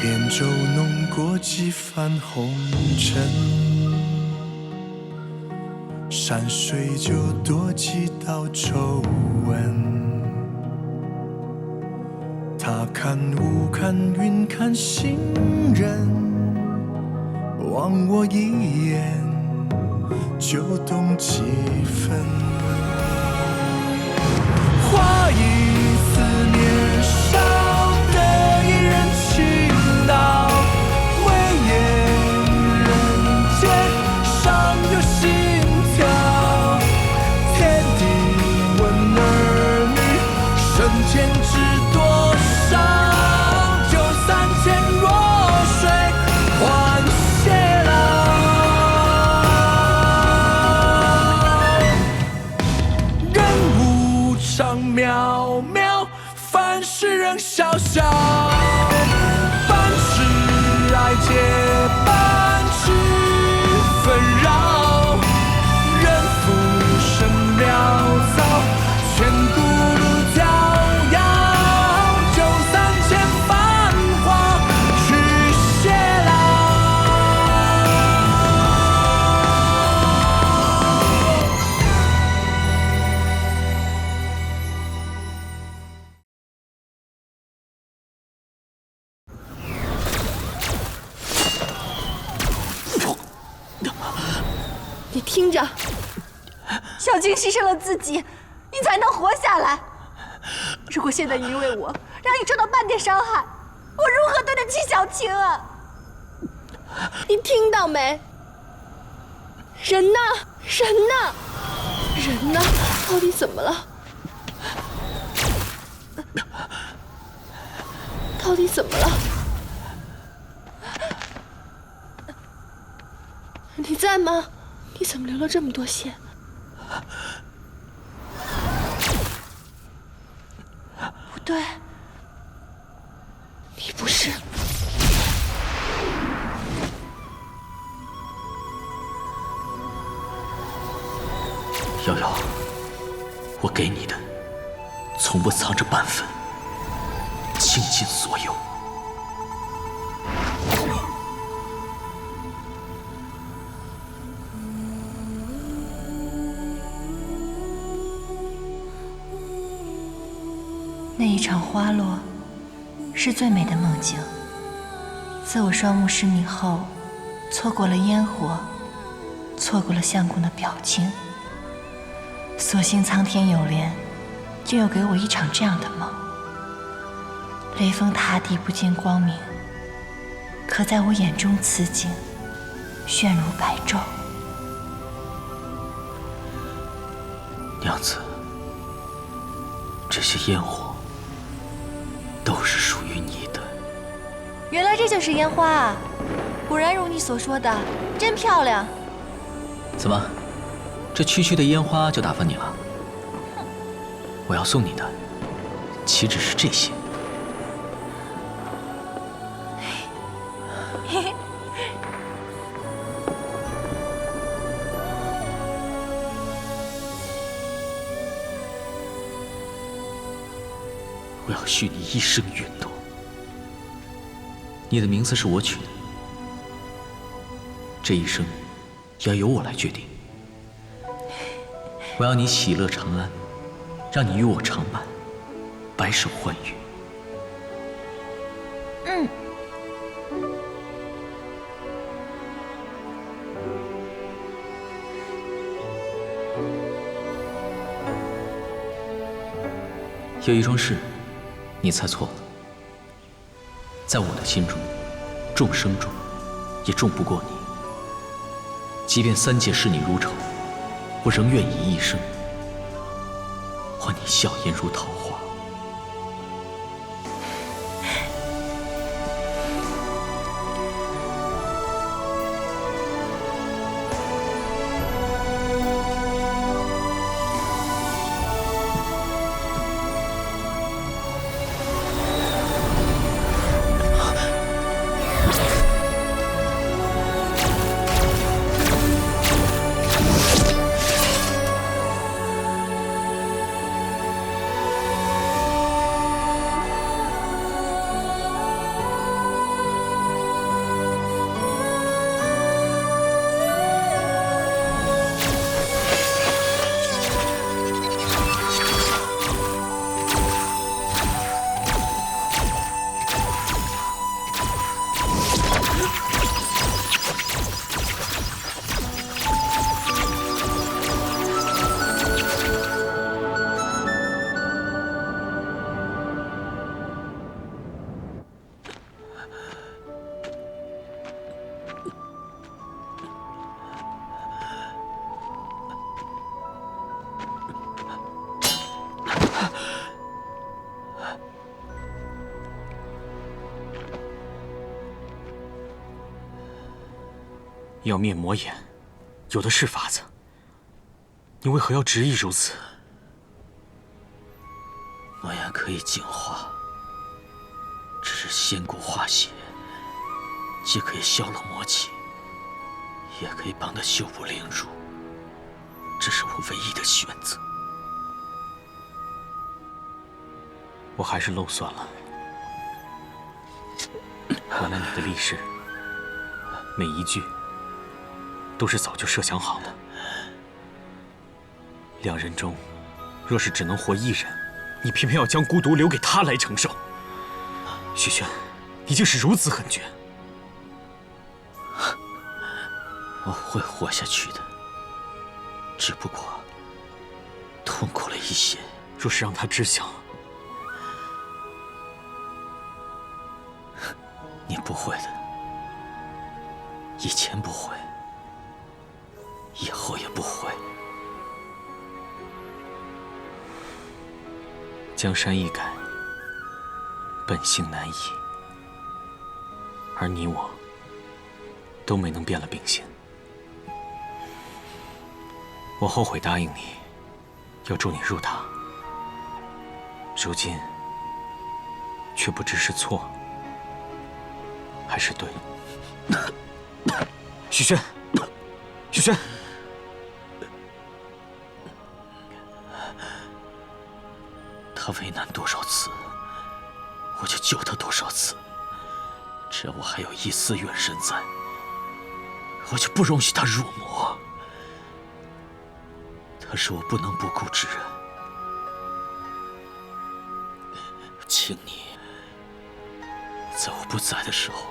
扁舟弄过几番红尘，山水就多几道皱纹。他看雾看云看行人，望我一眼就懂几分。画一次年少的一人倾倒，唯愿人间尚有心跳。天地问儿女，生前知多少？就3000弱水换偕老。人无常渺渺，凡事仍潇潇。半世爱结半世纷扰，人浮生潦草，千古路遥遥。就3000繁华去偕老。你听着，小静牺牲了自己，你才能活下来。如果现在因为我让你受到半点伤害，我如何对得起小晴啊？你听到没？人呢？人呢？人呢？到底怎么了？到底怎么了？你在吗？你怎么流了这么多血？不对，你不是。瑶瑶，我给你的，从不藏着半分，倾尽所有。那一场花落，是最美的梦境。自我双目失明后，错过了烟火，错过了相公的表情。所幸苍天有怜，就又给我一场这样的梦。雷峰塌地不见光明，可在我眼中此景，炫如白昼。娘子，这些烟火都是属于你的。原来这就是烟花啊！果然如你所说的，真漂亮。怎么，这区区的烟花就打发你了？我要送你的，岂止是这些？我要续你一生愿诺。你的名字是我取的，这一生要由我来决定。我要你喜乐长安，让你与我常伴，白首欢愉。嗯。有一桩事，你猜错了。在我的心中，众生中，也重不过你。即便3界视你如仇，我仍愿以一生换你笑颜如桃花。要灭魔眼，有的是法子。你为何要执意如此？魔眼可以净化，只是仙骨化血，既可以消了魔气，也可以帮他修补灵乳。这是我唯一的选择。我还是漏算了。原来你的立誓，每一句都是早就设想好的。两人中，若是只能活一人，你偏偏要将孤独留给他来承受。许宣，你竟是如此狠绝！我会活下去的，只不过痛苦了一些。若是让他知晓，你不会的，以前不会，以后也不会。江山易改，本性难移，而你我都没能变了秉性。我后悔答应你，要助你入塔，如今却不知是错还是对。许宣，许宣，他为难多少次，我就救他多少次。只要我还有一丝元神在，我就不容许他入魔。他是我不能不顾之人，请你在我不在的时候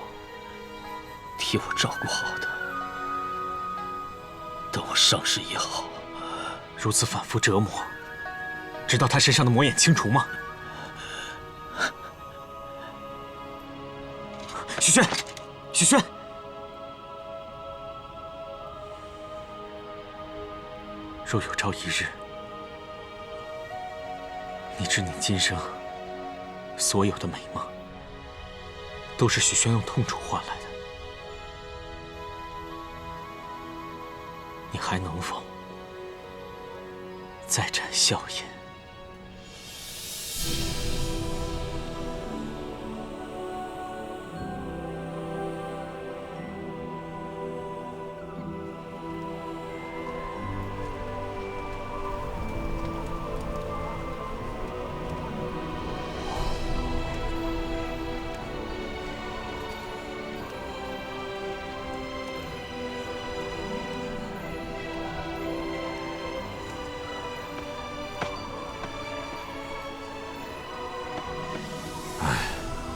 替我照顾好他，等我上世也好。如此反复折磨，直到他身上的魔眼清除吗？许宣，许宣，若有朝一日，你知你今生所有的美梦，都是许宣用痛楚换来的，你还能否再展笑颜？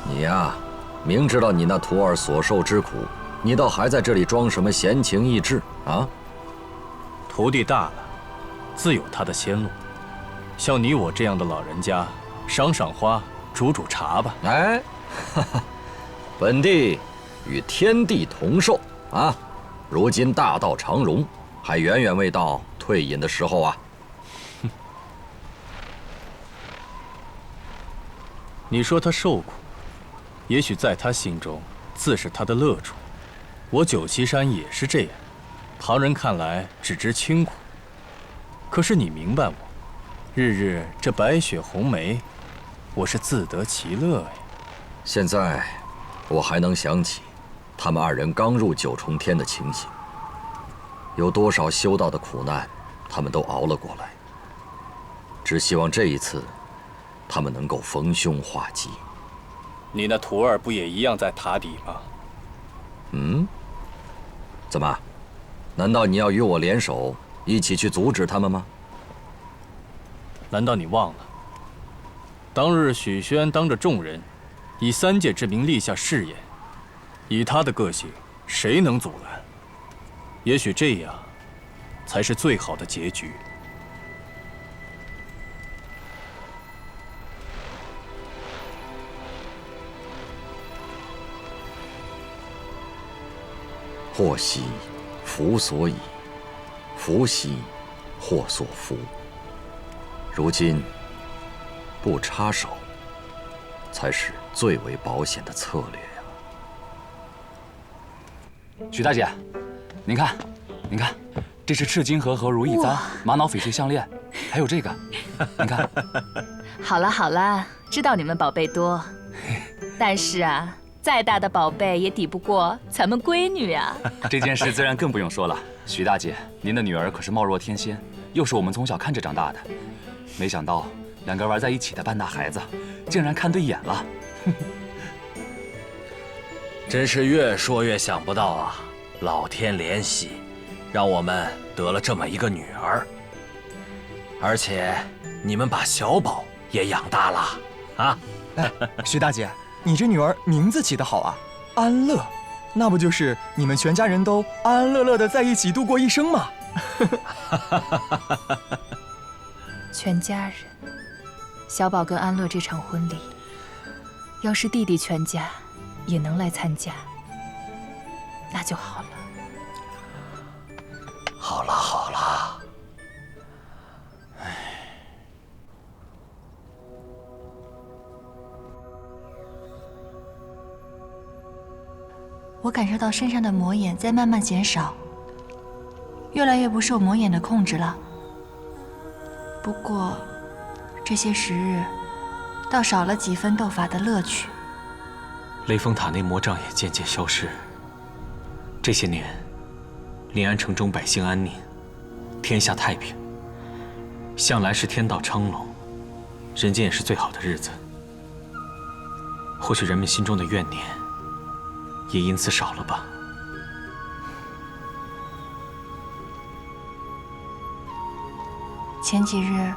你呀，明知道你那徒儿所受之苦，你倒还在这里装什么闲情逸致啊？徒弟大了，自有他的仙路。像你我这样的老人家，赏赏花，煮煮茶吧。哎，哈哈，本帝与天地同寿啊！如今大道长荣，还远远未到退隐的时候啊！你说他受苦，也许在他心中，自是他的乐处。我九岐山也是这样，旁人看来只知清苦，可是你明白我，日日这白雪红梅，我是自得其乐呀。现在我还能想起，他们二人刚入九重天的情形，有多少修道的苦难，他们都熬了过来。只希望这一次，他们能够逢凶化吉。你那徒儿不也一样在塔底吗？嗯？怎么？难道你要与我联手，一起去阻止他们吗？难道你忘了？当日许宣当着众人，以三界之名立下誓言，以他的个性，谁能阻拦？也许这样，才是最好的结局。祸兮福所倚，福兮祸所伏。如今不插手，才是最为保险的策略呀。许大姐，您看，您看，这是赤金河和如意簪、玛瑙翡翠项链，还有这个，您看。好了好了，知道你们宝贝多，但是啊，再大的宝贝也抵不过咱们闺女啊。这件事自然更不用说了。徐大姐，您的女儿可是貌若天仙，又是我们从小看着长大的，没想到两个玩在一起的半大孩子，竟然看对眼了。真是越说越想不到啊！老天怜惜，让我们得了这么一个女儿，而且你们把小宝也养大了啊！哎，徐大姐，你这女儿名字起得好啊，安乐，那不就是你们全家人都安安乐乐的在一起度过一生吗？全家人，小宝跟安乐这场婚礼，要是弟弟全家也能来参加，那就好了。好了好了，我感受到身上的魔眼在慢慢减少，越来越不受魔眼的控制了。不过，这些时日倒少了几分斗法的乐趣。雷峰塔内魔障也渐渐消失。这些年，临安城中百姓安宁，天下太平，向来是天道昌隆，人间也是最好的日子。或许人们心中的怨念也因此少了吧。前几日，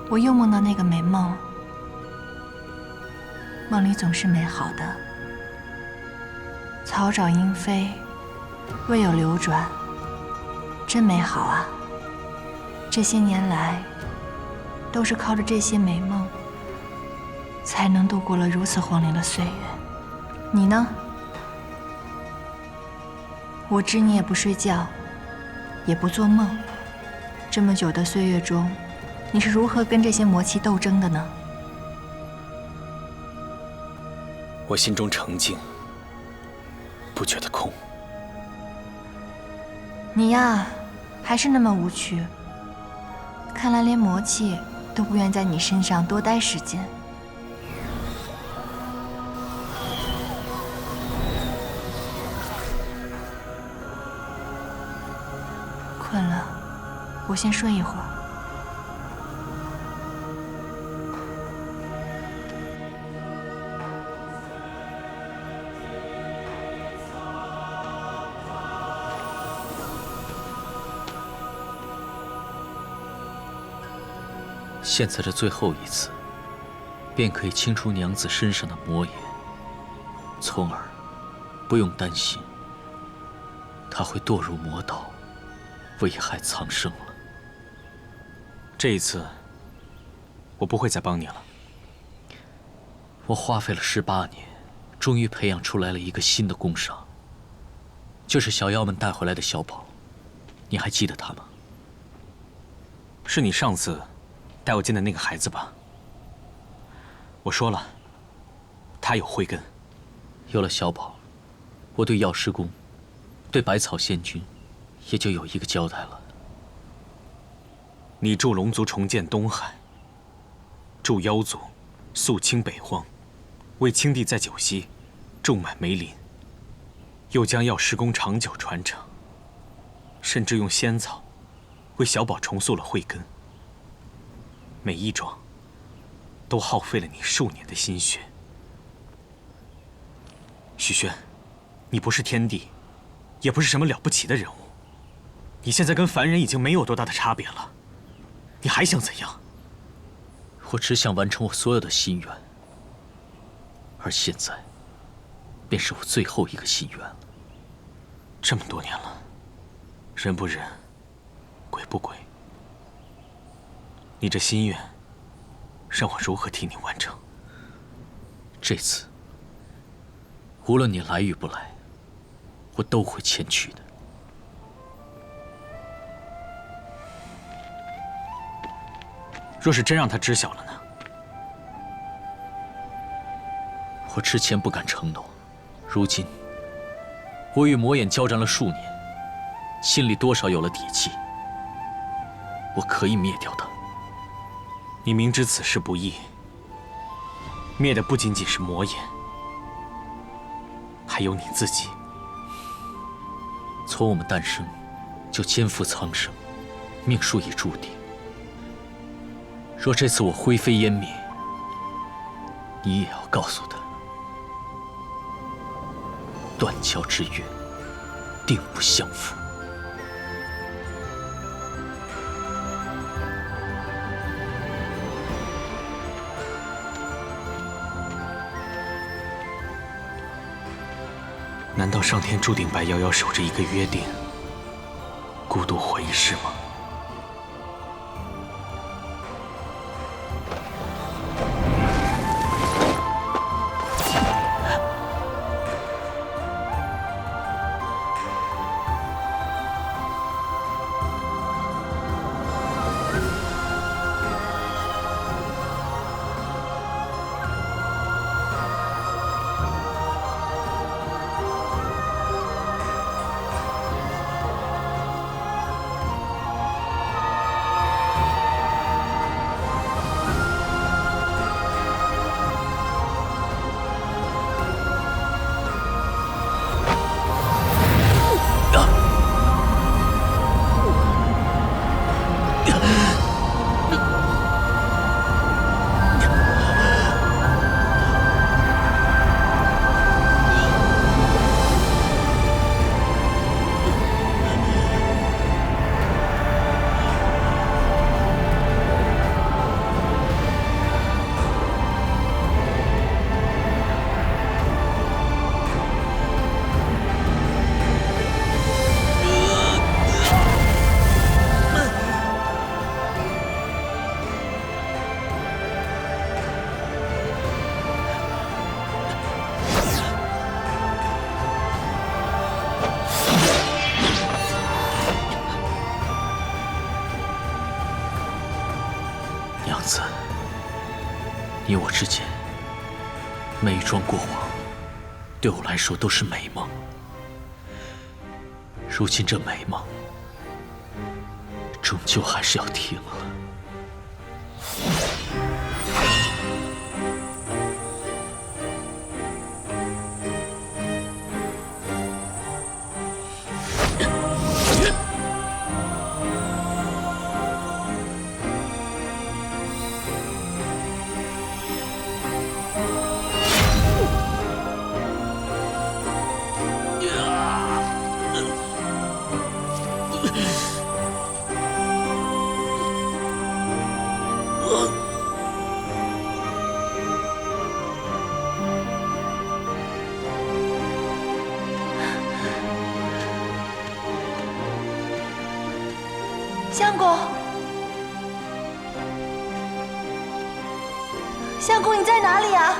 我又梦到那个美梦，梦里总是美好的。草长莺飞，未有流转，真美好啊！这些年来，都是靠着这些美梦，才能度过了如此荒凉的岁月。你呢？我知你也不睡觉，也不做梦。这么久的岁月中，你是如何跟这些魔气斗争的呢？我心中澄净，不觉得空。你呀，还是那么无趣。看来连魔气都不愿在你身上多待时间。困了，我先睡一会儿。现在这最后一次，便可以清除娘子身上的魔眼，从而不用担心她会堕入魔道，危害苍生了。这一次，我不会再帮你了。我花费了18年，终于培养出来了一个新的弓伤，就是小妖们带回来的小宝，你还记得他吗？是你上次带我见的那个孩子吧？我说了，他有慧根。有了小宝，我对药师公，对百草仙君，也就有一个交代了。你助龙族重建东海，助妖族肃清北荒，为青帝在九溪种满梅林，又将药师公长久传承，甚至用仙草为小宝重塑了慧根。每一桩都耗费了你数年的心血。许宣，你不是天帝，也不是什么了不起的人物，你现在跟凡人已经没有多大的差别了，你还想怎样？我只想完成我所有的心愿，而现在，便是我最后一个心愿了。这么多年了，人不人，鬼不鬼，你这心愿，让我如何替你完成？这次，无论你来与不来，我都会前去的。若是真让他知晓了呢？我之前不敢承诺，如今我与魔眼交战了数年，心里多少有了底气。我可以灭掉他。你明知此事不易，灭的不仅仅是魔眼，还有你自己。从我们诞生，就肩负苍生，命数已注定。若这次我灰飞烟灭，你也要告诉他，断桥之约，定不相负。难道上天注定白夭夭守着一个约定，孤独活一世吗？你我之间每一桩过往，对我来说都是美梦。如今这美梦，终究还是要停了。相公，相公，你在哪里啊？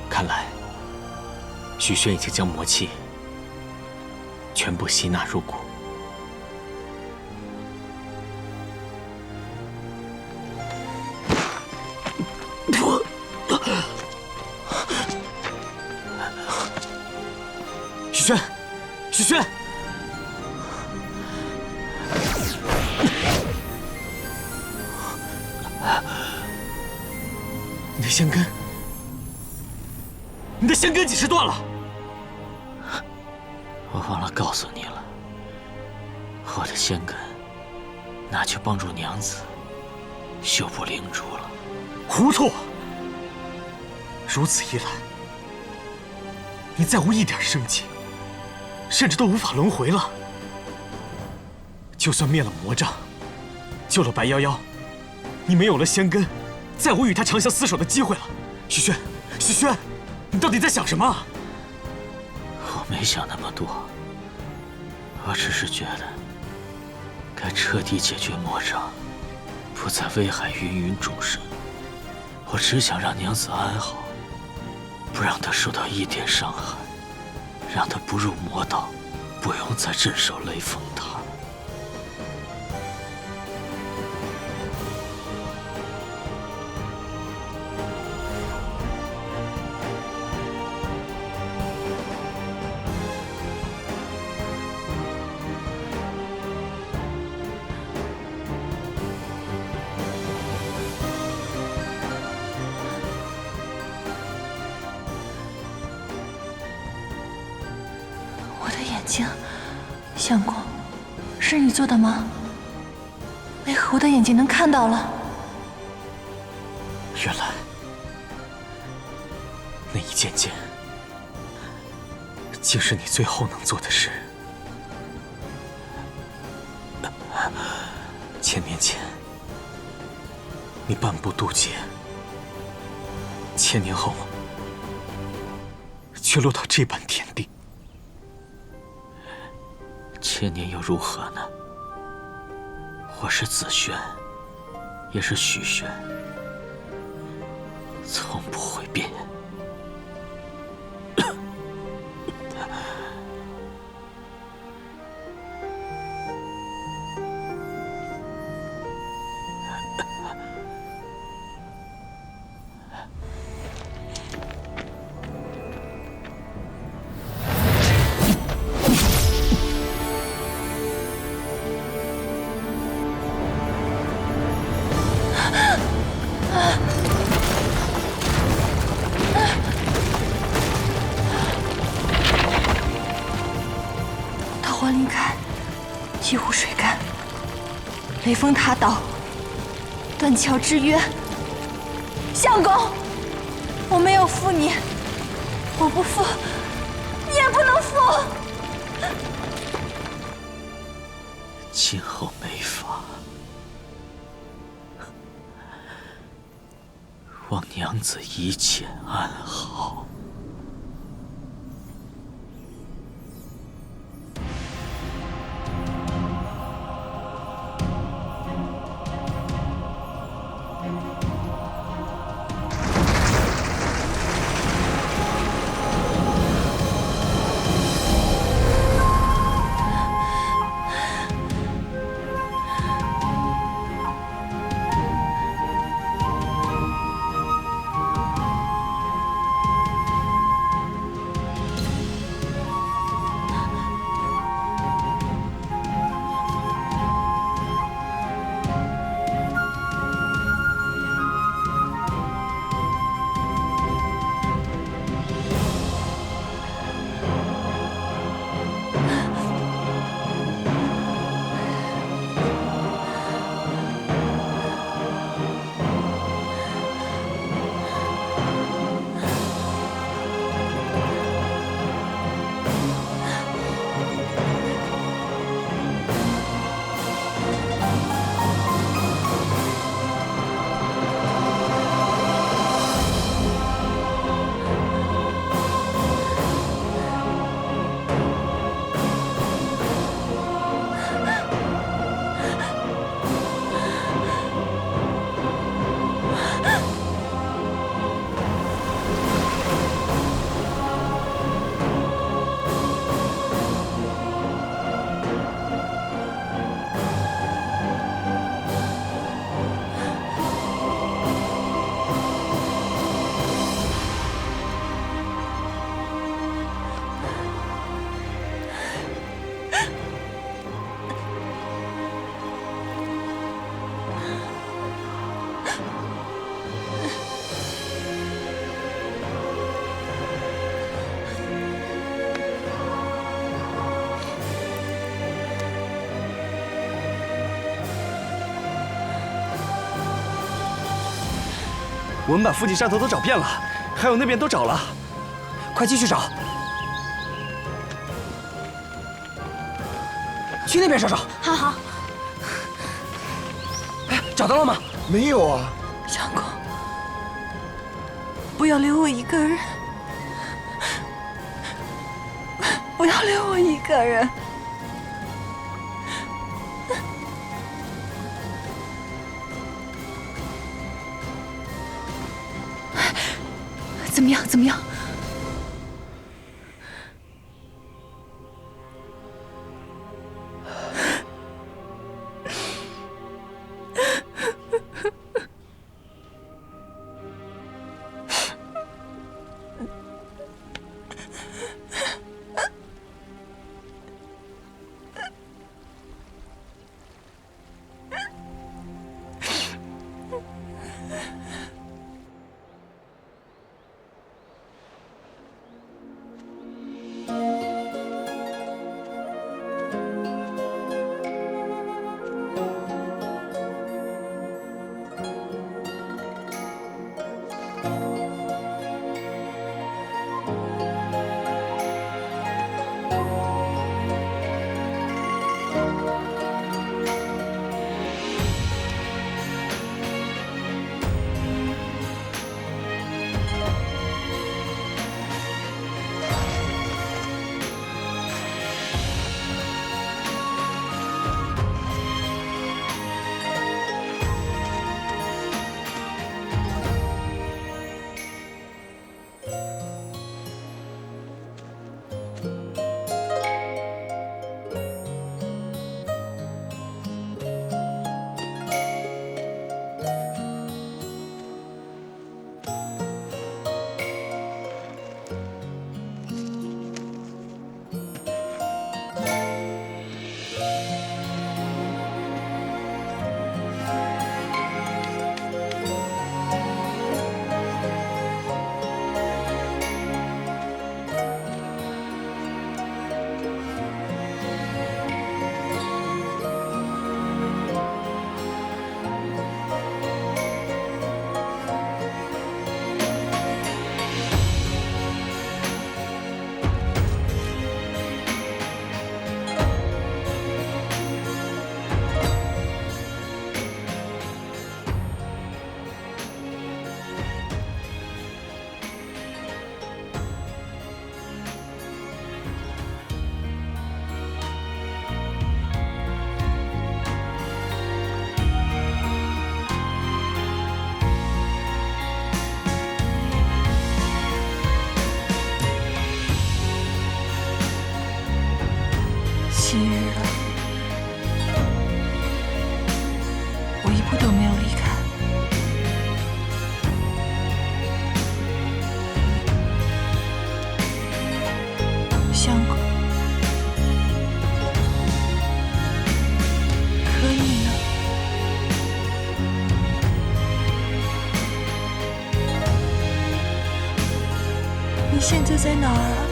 看来，许宣已经将魔气全部吸纳入骨。许宣，许宣，你的香根。你的香根几时断了？我忘了告诉你了，我的香根拿去帮助娘子修补灵珠了。糊涂！如此一来，你再无一点生机，甚至都无法轮回了。就算灭了魔障，救了白夭夭，你没有了仙根，再无与他长相厮守的机会了。许轩，许轩，你到底在想什么？我没想那么多，我只是觉得该彻底解决魔障，不再危害芸芸众生。我只想让娘子安好，不让她受到一点伤害，让她不入魔道，不用再镇守雷峰塔。相公，是你做的吗？为何我的眼睛能看到了？原来那一件剑，竟是你最后能做的事。1000年前，你半步渡劫，1000年后，却落到这般田地。1000年又如何呢？我是紫萱，也是许宣，从不会变。几乎水干，雷峰塔倒，断桥之约。相公，我没有负你，我不负，你也不能负。今后没法，望娘子一切安好。我们把附近山头都找遍了，还有那边都找了，快继续找。去那边找找。好好。哎，找到了吗？没有啊。相公，不要留我一个人，不要留我一个人。怎么样？怎么样？7日了，我一步都没有离开。相公，可你呢？你现在在哪儿啊？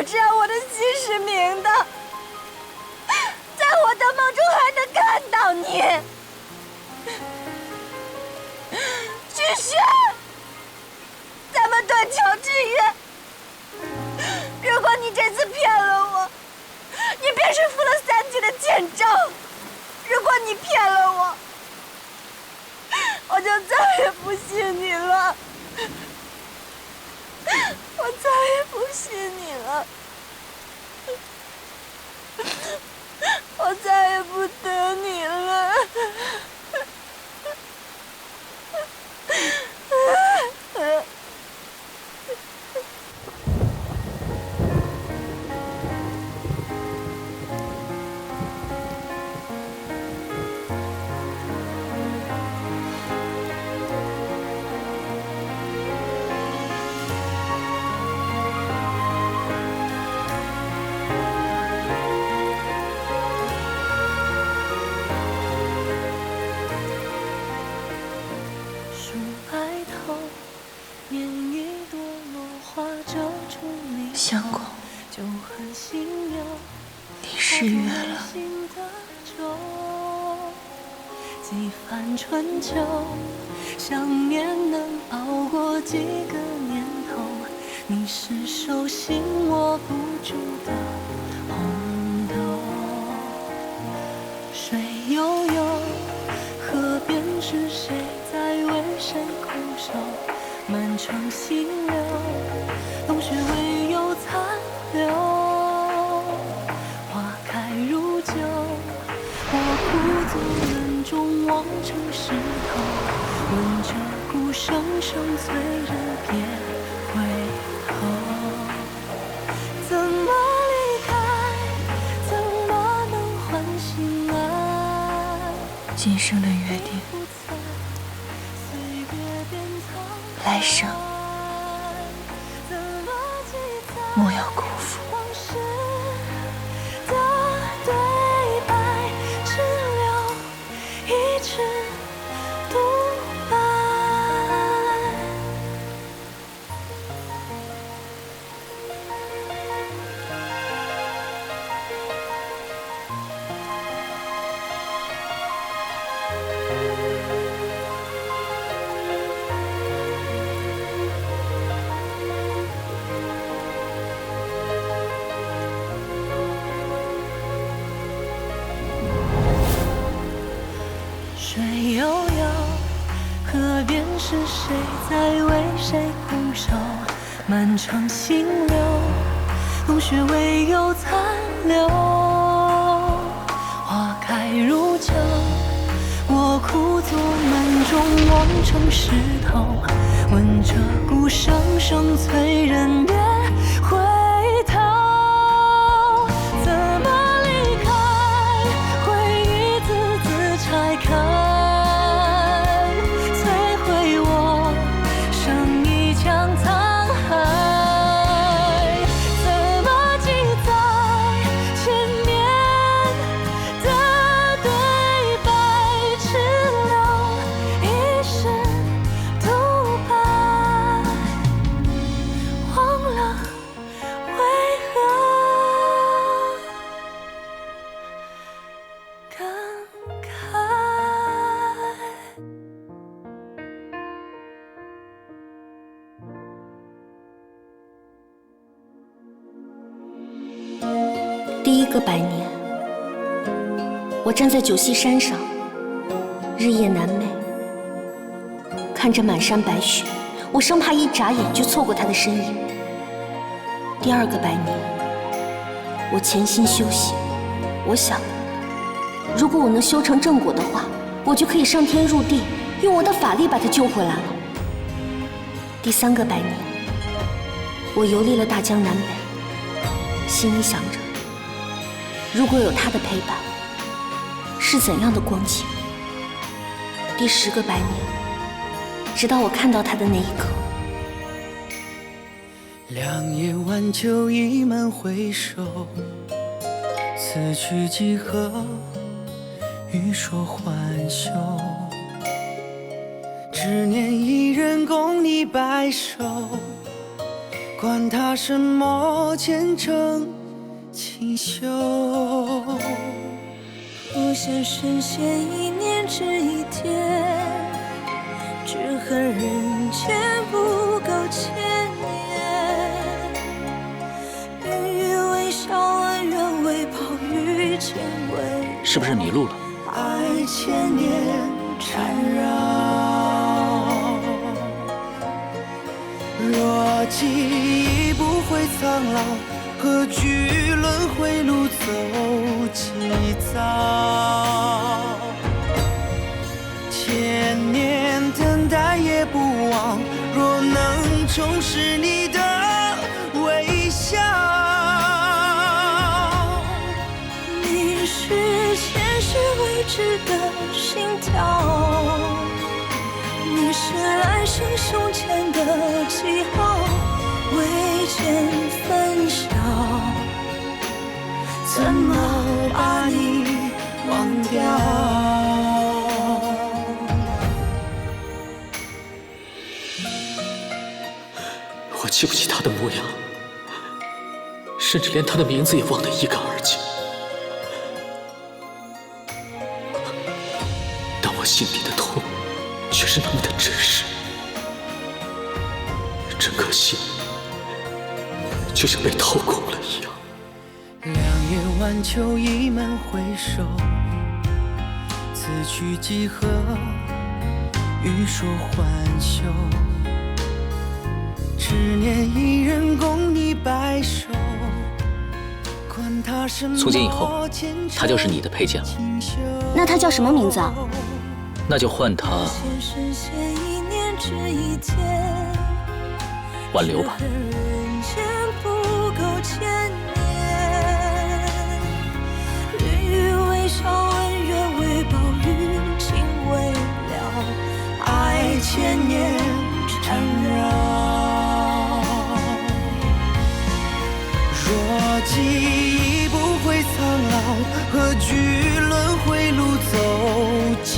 只要我的心是明的，在我的梦中还能看到你。许宣，咱们断桥之约。如果你这次骗了我，你便是负了3级的剑招；如果你骗了我，我就再也不信你了。我再也不信你了，我再也不得你了。相公，你失约了。几番春秋，想念能熬过几个年头。你是手心握不住的红豆。水悠悠，河边是谁在为谁苦守？满城新柳，冬雪唯有残留。花开如酒，我苦足门中望成石头。闻着鼓声声催人别回头。怎么离开？怎么能唤醒爱？今生的约定，来生莫要辜负。水悠悠，河边是谁在为谁苦守？满城新柳，冬雪唯有残留。花开如酒，我苦足门中望成石头。闻着鼓声声催人别回头。怎么离开？回忆字字拆开。第1个百年，我站在九溪山上，日夜难寐，看着满山白雪，我生怕一眨眼就错过他的身影。第2个百年，我潜心修行，我想，如果我能修成正果的话，我就可以上天入地，用我的法力把他救回来了。第3个百年，我游历了大江南北，心里想着，如果有他的陪伴，是怎样的光景？第10个百年，直到我看到他的那一刻。两夜晚酒已满回首，此去几何？欲说还休。只念一人共你白首，管他什么前程清秀。不羡神仙一念值一天，只恨人间不够千年。云云微笑，恩怨为报，遇见为是不是迷路了？爱千年缠绕，若记忆不会苍老，何惧轮回路走几遭？千年等待也不忘，若能重拾你的微笑。你是前世未知的心跳，你是来生胸前的记号，未见分晓，怎么把你忘掉？我记不起他的模样，甚至连他的名字也忘得一干二净。但我心底的痛却是那么的真实，整颗心就像被掏空了一样。两叶晚秋倚门回首，此去几何？欲说还休。只念一人共你白首。管他什么从今以后，他就是你的佩剑了。那他叫什么名字啊？那就换他挽留吧。千年缠绕，若记忆不会苍老，何惧轮回路走几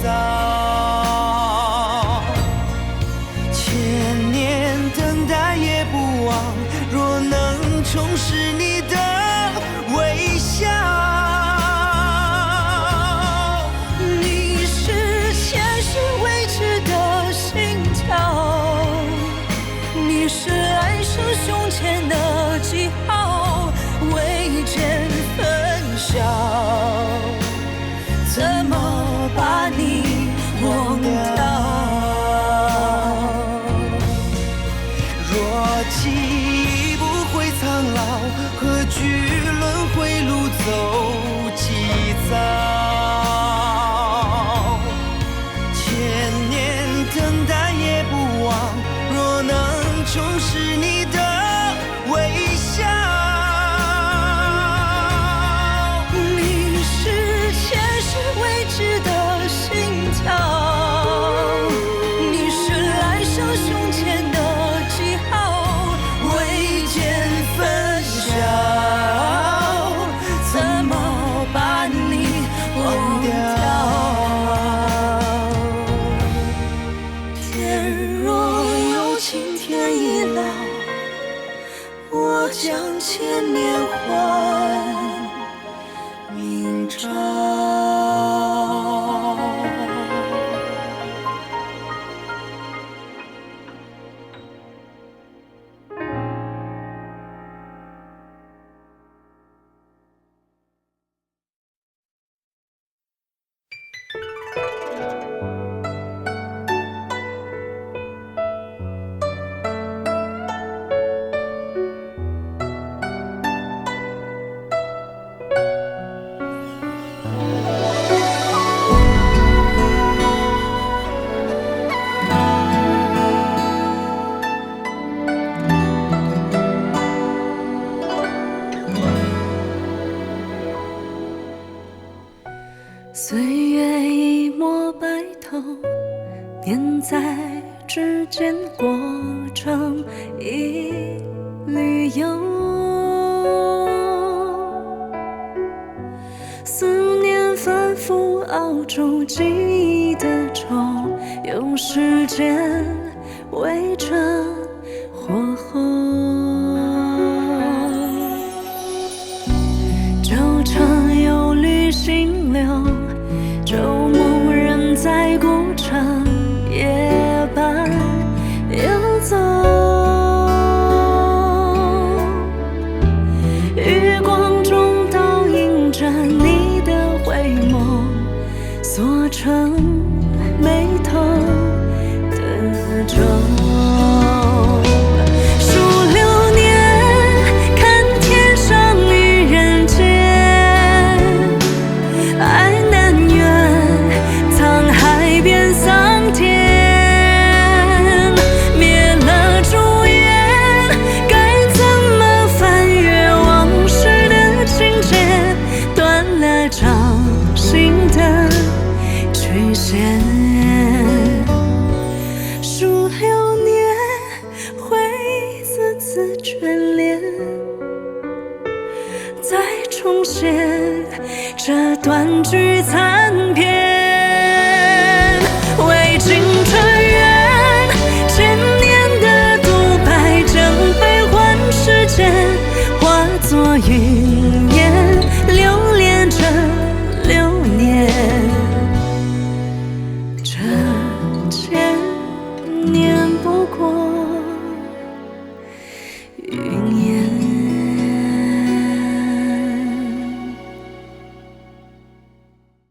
遭？千年等待也不忘，若能重拾你的微笑。你是来生胸前的记号，未见分晓，怎么把你忘掉？若记忆不会苍老，何惧轮回路走几遭？千年等待也不忘，若能重拾你的微笑。你是前世未知的心跳，你是来生胸前的记号，未见分晓，怎么把你忘掉？天若有情天已老，我将千年还明朝。岁月一抹白头，念在指尖过程一缕游。思念反复熬出记忆的愁，用时间围着火候。旧城有缕心流，旧梦仍在古城夜半游走，余光中倒映着你的回眸，锁成眉头的皱。数流年，回忆字字眷恋，再重现这短句残篇。